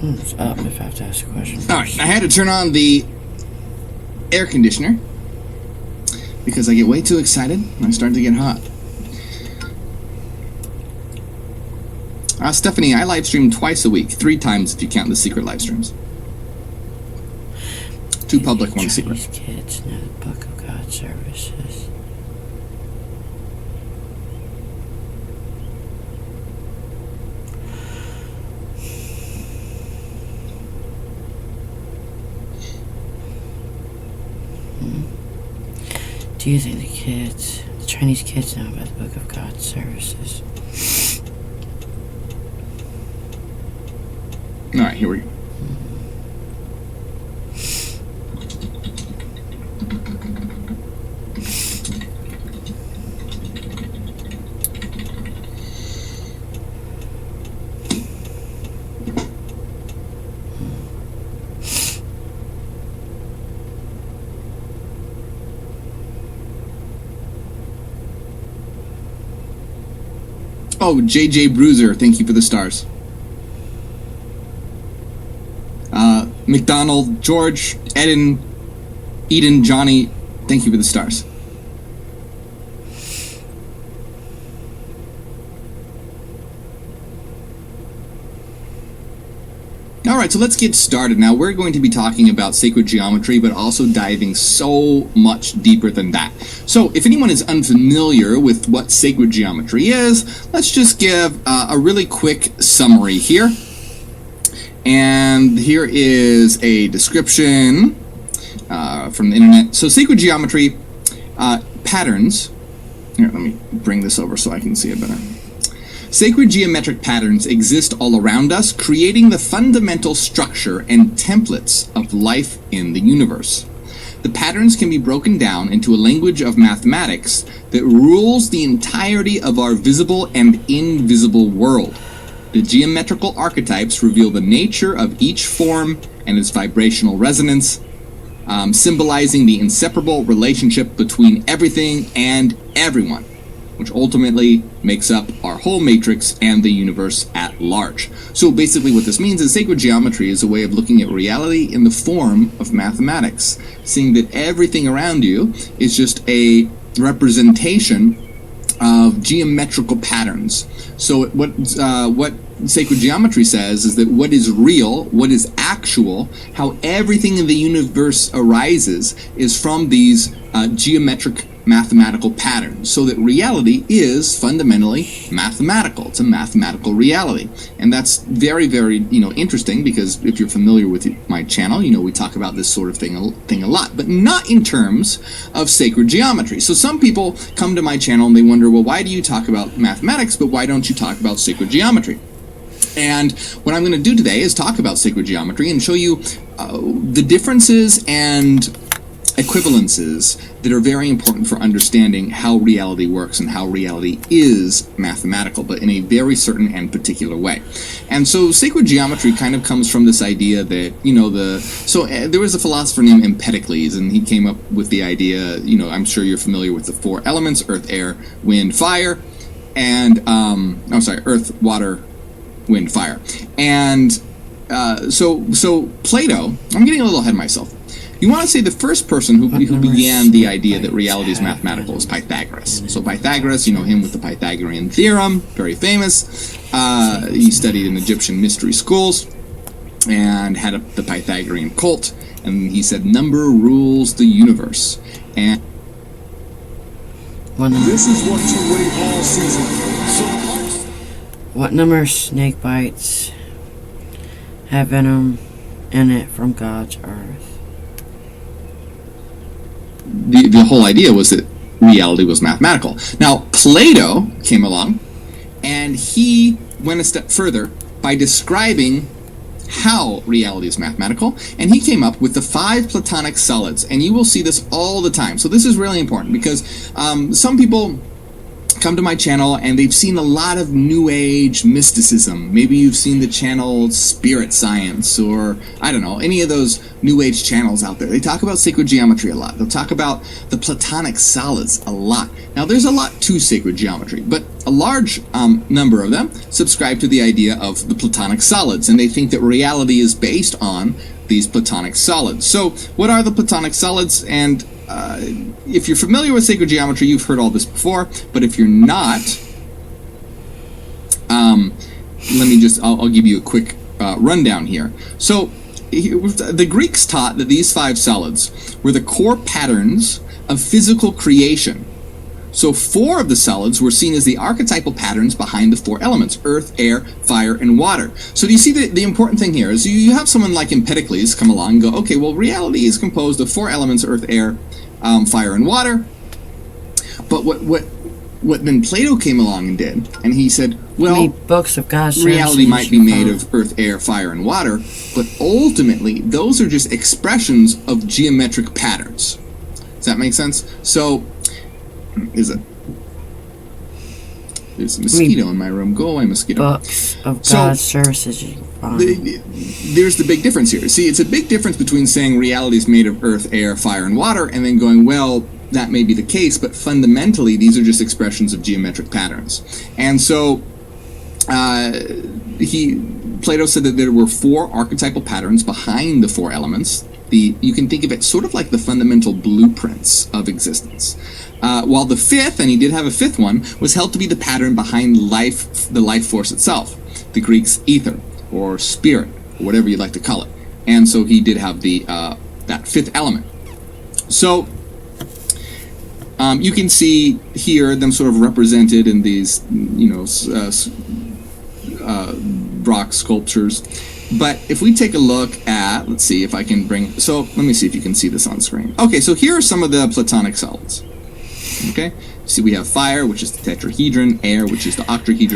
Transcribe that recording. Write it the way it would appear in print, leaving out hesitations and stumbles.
What's up if I have to ask a question? Alright, I had to turn on the air conditioner because I get way too excited when I start to get hot. Stephanie, I live stream twice a week, 3 times if you count the secret live streams. 2 public, 1 secret. Kids know the Book of God services. Do you think the Chinese kids know about the Book of God services? Alright, here we go. Oh, JJ Bruiser, thank you for the stars. McDonald, George, Eden, Johnny, thank you for the stars. Alright, so let's get started. Now, we're going to be talking about sacred geometry, but also diving so much deeper than that. So, if anyone is unfamiliar with what sacred geometry is, let's just give a really quick summary here. And here is a description from the internet. So, sacred geometry patterns. Here, let me bring this over so I can see it better. Sacred geometric patterns exist all around us, creating the fundamental structure and templates of life in the universe. The patterns can be broken down into a language of mathematics that rules the entirety of our visible and invisible world. The geometrical archetypes reveal the nature of each form and its vibrational resonance, symbolizing the inseparable relationship between everything and everyone, which ultimately makes up our whole matrix and the universe at large. So basically what this means is sacred geometry is a way of looking at reality in the form of mathematics, seeing that everything around you is just a representation of geometrical patterns. So what sacred geometry says is that what is real, what is actual, how everything in the universe arises is from these geometric mathematical patterns, so that reality is fundamentally mathematical. It's a mathematical reality. And that's very, very, interesting, because if you're familiar with my channel, we talk about this sort of thing a lot, but not in terms of sacred geometry. So some people come to my channel and they wonder, well, why do you talk about mathematics, but why don't you talk about sacred geometry? And what I'm going to do today is talk about sacred geometry and show you the differences and equivalences that are very important for understanding how reality works and how reality is mathematical, but in a very certain and particular way. And so sacred geometry kind of comes from this idea that, there was a philosopher named Empedocles, and he came up with the idea, I'm sure you're familiar with the 4 elements: earth, air, wind, fire, and, earth, water, wind, fire. And so Plato, I'm getting a little ahead of myself. You want to say the first person who began the idea that reality is mathematical is Pythagoras. So Pythagoras, him with the Pythagorean theorem, very famous. He studied in Egyptian mystery schools and had the Pythagorean cult. And he said, number rules the universe. And this is what you wait all season. What number of snake bites have venom in it from God's earth? The whole idea was that reality was mathematical. Now, Plato came along, and he went a step further by describing how reality is mathematical, and he came up with the 5 Platonic Solids, and you will see this all the time. So this is really important, because some people come to my channel and they've seen a lot of New Age mysticism. Maybe you've seen the channel Spirit Science, or I don't know, any of those New Age channels out there. They talk about sacred geometry a lot. They'll talk about the Platonic Solids a lot. Now, there's a lot to sacred geometry, but a large number of them subscribe to the idea of the Platonic Solids, and they think that reality is based on these Platonic Solids. So, what are the Platonic Solids? And if you're familiar with sacred geometry, you've heard all this before, but if you're not, I'll give you a quick rundown here. So, the Greeks taught that these 5 solids were the core patterns of physical creation. So 4 of the solids were seen as the archetypal patterns behind the 4 elements: earth, air, fire, and water. So do you see the important thing here is you have someone like Empedocles come along and go, okay, well, reality is composed of 4 elements: earth, air, fire, and water. But what then Plato came along and did, and he said, well, books of God's reality might be made of earth, air, fire, and water, but ultimately those are just expressions of geometric patterns. Does that make sense? So, there's a mosquito in my room. Go away, mosquito. Books of God's services. There's the big difference here. See, it's a big difference between saying reality is made of earth, air, fire, and water, and then going, well, that may be the case, but fundamentally these are just expressions of geometric patterns. And so Plato said that there were 4 archetypal patterns behind the 4 elements. You can think of it sort of like the fundamental blueprints of existence. While the 5th, and he did have a 5th one, was held to be the pattern behind the life force itself. The Greeks, ether, or spirit, or whatever you'd like to call it. And so he did have that 5th element. So you can see here them sort of represented in these, rock sculptures. But if we take a look at, let's see if I can let me see if you can see this on screen. Okay, so here are some of the Platonic solids. Okay, see we have fire, which is the tetrahedron, air, which is the octahedron,